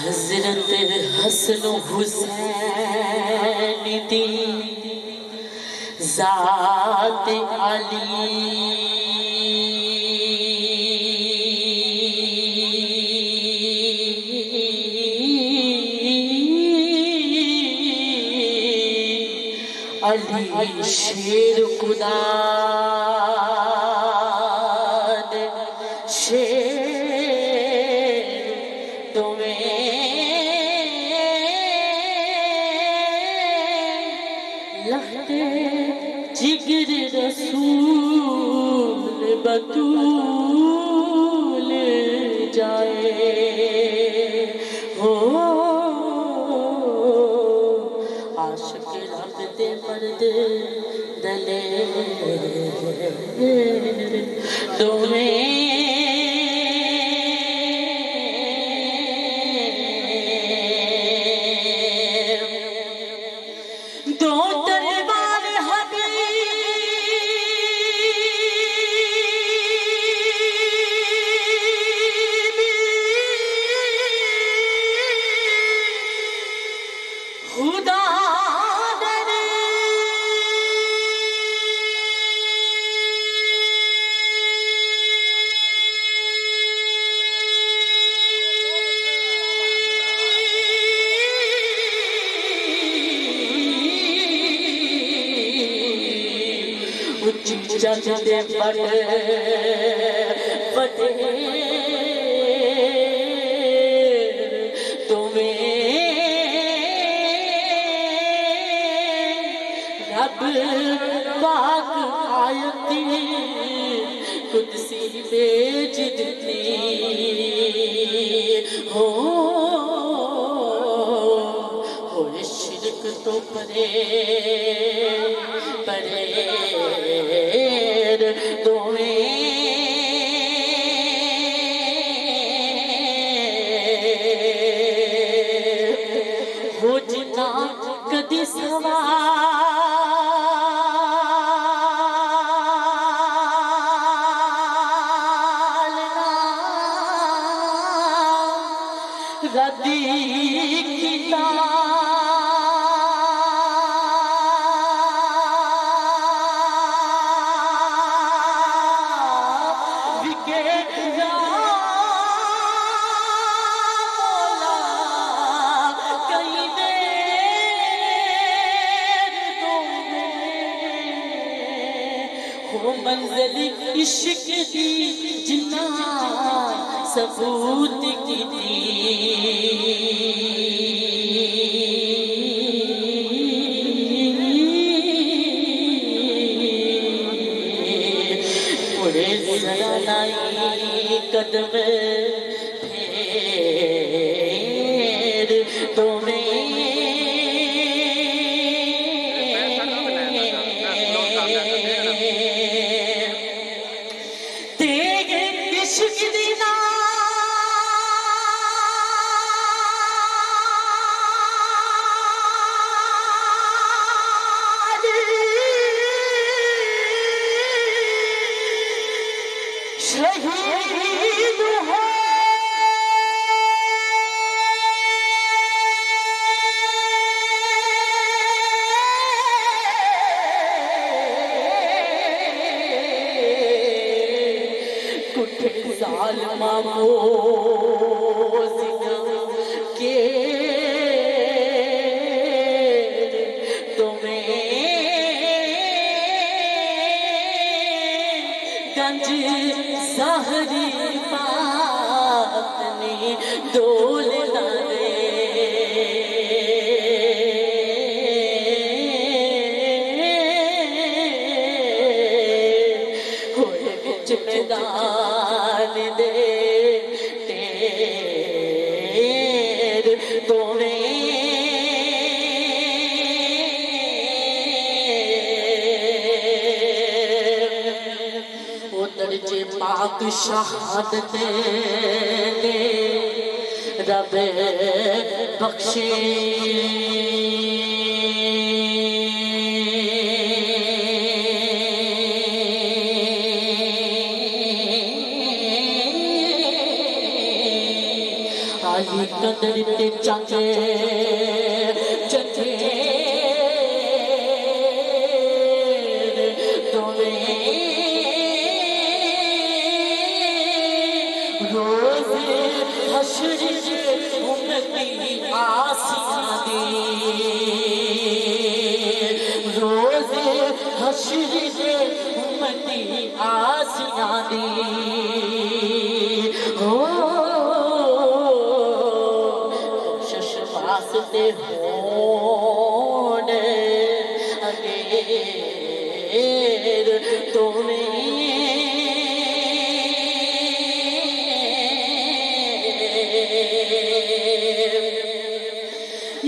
हजरत हसन हुसैन दी ज़ात अली शेर खुदा शेर तुम्हें लहते जिगर रसूल बतूल जाए हो आशिक रब दे मर्द दले तुम्हें चंदे बड़े बड़े तुम्हें रब पाक आयती कुदसी भेज दी हो शिरक तो परे परे हो जिना कदी सवाल रदी किता मंजिल इश्क दी जिन्ना सबूत की दी मुड़े जरा लाई कदम फेर तुम्हें शहीद हो कुठे ज़ालिमा मोज़िना के तुम्हें गंज सहरी पातनी डोल दे होए बिच मैदान दे तेर तुम्हें दर्जे पाक शहादत दे रब बख्शे आई कदर ते चंगे चंगे रोज हशर उम्मती आसियां दी रोज हशर उम्मती आसियां दी हो बख्शिश वास्ते होन अगेर तुम्हें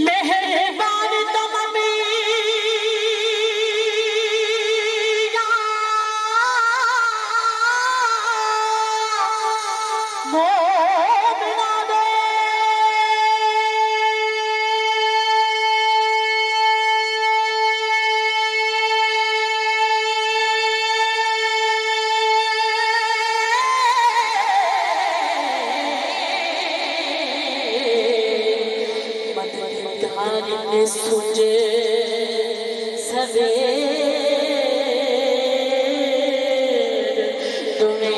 मेहरबान तममी मोमिना दे मददगार सुजे सवेर तुम्हें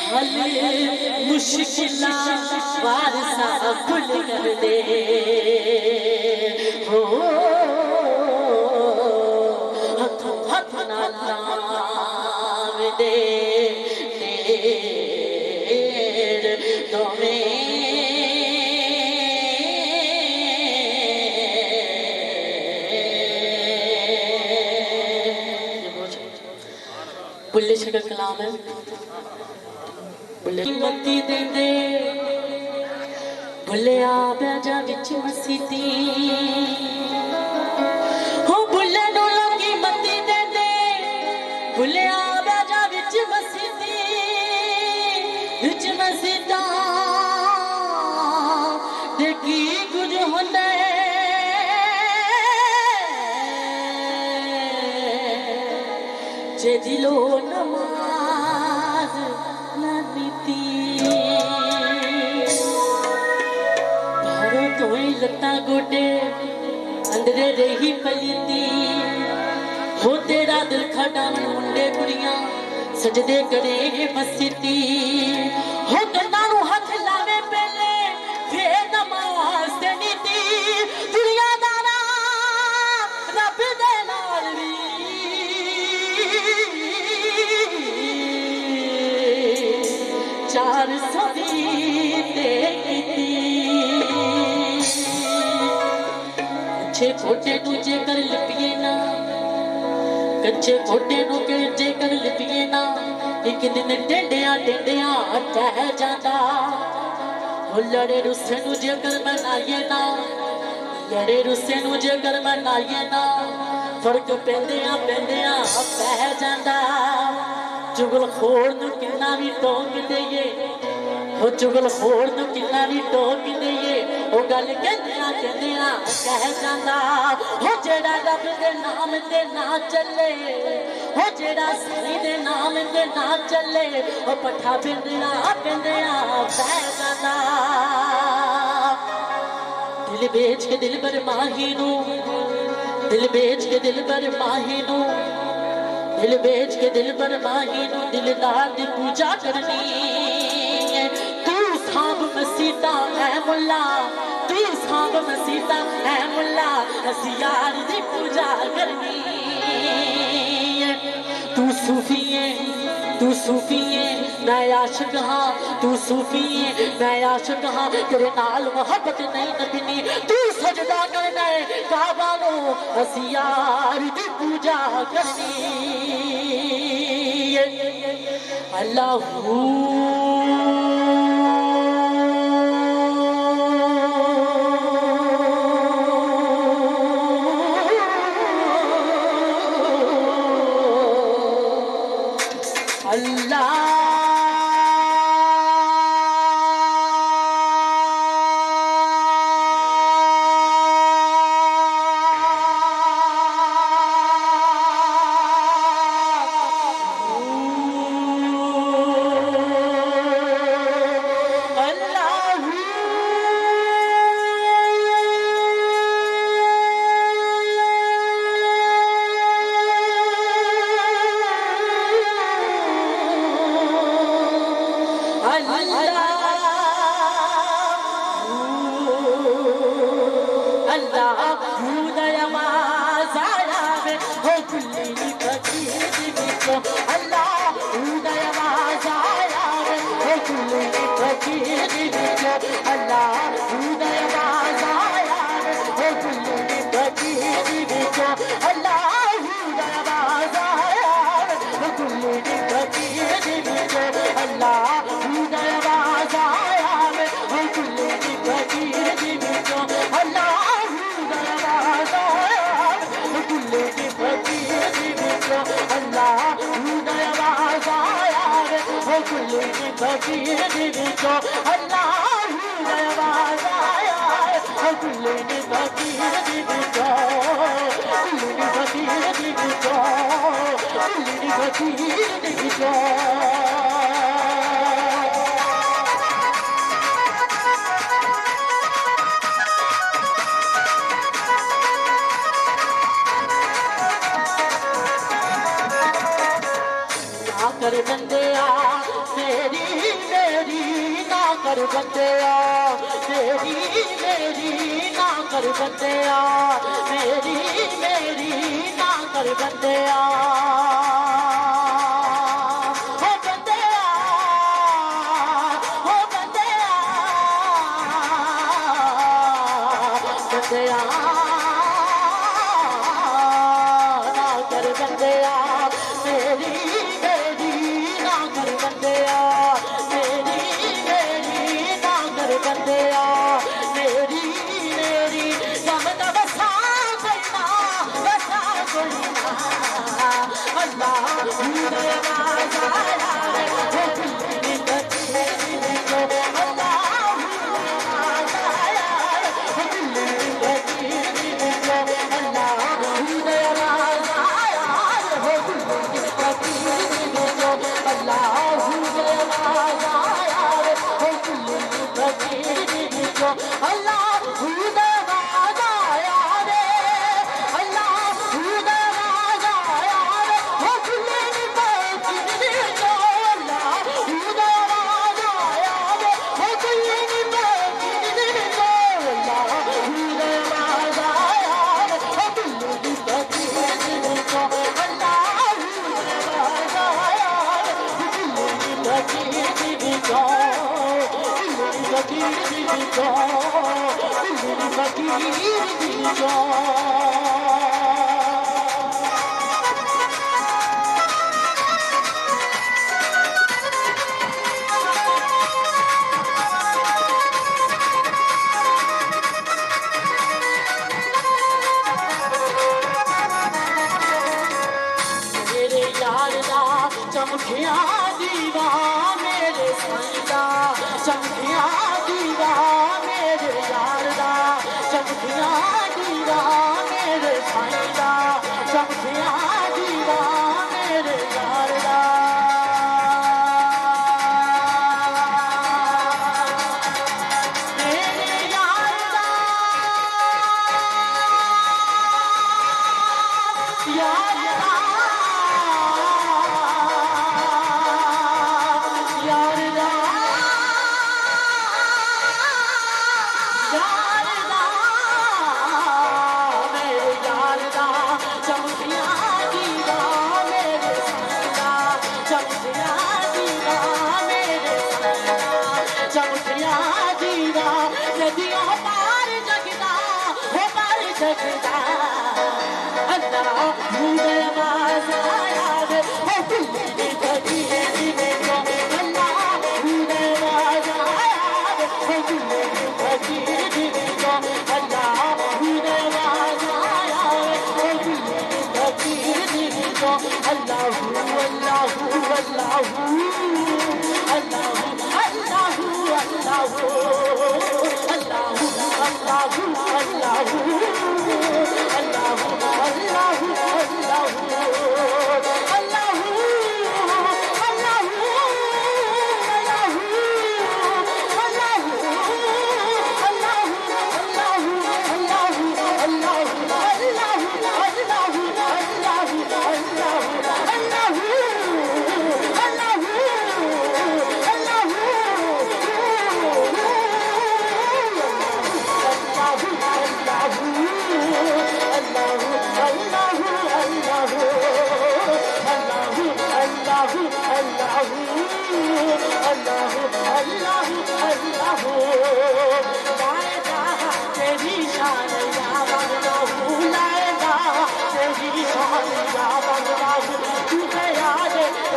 हल मुश्किला वारसा भूल कर दे हो हथों हथ ना लाव दे तेर तुम्हें बुल्ले शक्ल कलाम है मती देंदे भुलिया बैजा विच मसीती हो भुले नु लोगी मती देंदे भुलिया बैजा विच मसीती विच मसीता दे की कुछ होंदे जे दिलो नमाज तो लता गोडे अंदरे रही पलीती हो तेरा दिल खड़ा मुंडे कुड़ियां सजदे करे मसीती हो कन्नानू हाथ लावे पहले फिर नमाज देनी ती दुनिया दारा रब दे नाल वी चार सदी ते कच्चे घोटे नू जेकर लिपिए ना कच्चे घोटे नू जेकर लिपिए ना एक दिन टेंडिया टेंडिया टह जाता हो लड़े रुस्से नू जेकर मनाइए ना लड़े रुस्से नू जेकर मनाइए ना फर्क पेंदिया पेंदिया पह जाता चुगल खोर नू किन्ना भी टोक दईए हो चुगल खोर नू किन्ना भी टोक दईए ओ गल कहंदिया कहंदिया कह जांदा हो जेड़ा रब दे नाम ते ना चले हो जेड़ा सही दे नाम ते ना चले ओ पठा पिंदिया पिंदिया बह जांदा दिल बेच के दिल पर माही नू दिल बेच के दिल पर माही नू दिल बेच के दिल पर माही नू दिलदार दी पूजा करनी तू सांभ मसीता है मुल्ला तू सांभ मसीता है मुल्ला असी यार दी पूजा करनी तू सूफी है मैं आशिक हाँ तू सूफी है मैं आशिक हाँ तेरे नाल मोहब्बत नहीं नबनी तू सजदा करना है काबा नो असी यार दी पूजा करनी अल्लाह विचों अल्लाह उदय आवाज आया रे ओ कुल्ली फकीर विचों अल्लाह उदय आवाज आया रे ओ कुल्ली फकीर विचों अल्लाह उदय आवाज आया रे ओ कुल्ली फकीर विचों अल्लाह उदय आवाज आया रे ओ कुल्ली फकीर विचों अल्लाह उदय आवाज आया रे ओ कुल्ली फकीर विचों अल्लाह उदय आवाज आया रे ओ कुल्ली फकीर विचों अल्लाह उदय आवाज आया रे ओ कुल्ली फकीर विचों कुल्ली फकीर विचों कुल्ली फकीर विचों कर बंदिया मेरी मेरी ना कर बंदिया मेरी मेरी ना कर बंदिया मेरी मेरी ना कर बंदिया हो बंदिया हो बंदिया बंदिया ना कर बंदिया मेरी बंदिया मेरी मेरी नागर बंदिया मेरी मेरी समझ बसा कोई ना अल्लाह उदय आवाज आया रे ओ कुल्ली फकीर विचों अल्लाह उदय आवाज आया रे ओ कुल्ली फकीर विचों अल्लाह उदय आवाज आया रे ओ कुल्ली फकीर विचों अल्लाह चमकिया दीवा मेरे साईं चमकिया दीवा मेरे यार दा चमकिया दीवा मेरे साईं चमकिया दीवा मेरे यार दा मेरे यार दा यार दा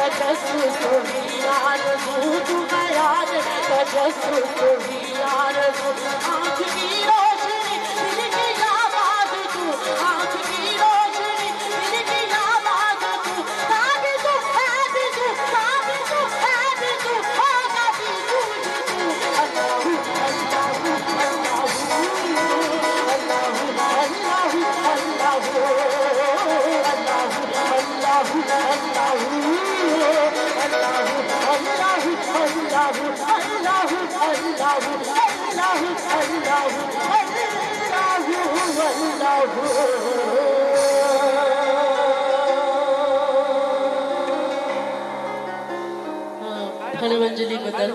तजस्सुस ही आरज़ू तू है याद तजस्सुस ही आरज़ू आँख की रोशनी दिल की आवाज़ तू आँख की रोशनी दिल की आवाज़ तू काबी तू है भी तू काबी तू है भी तू होगा भी तू अल्लाहू अल्लाहू अल्लाहू अल्लाहू अल्लाहू Allah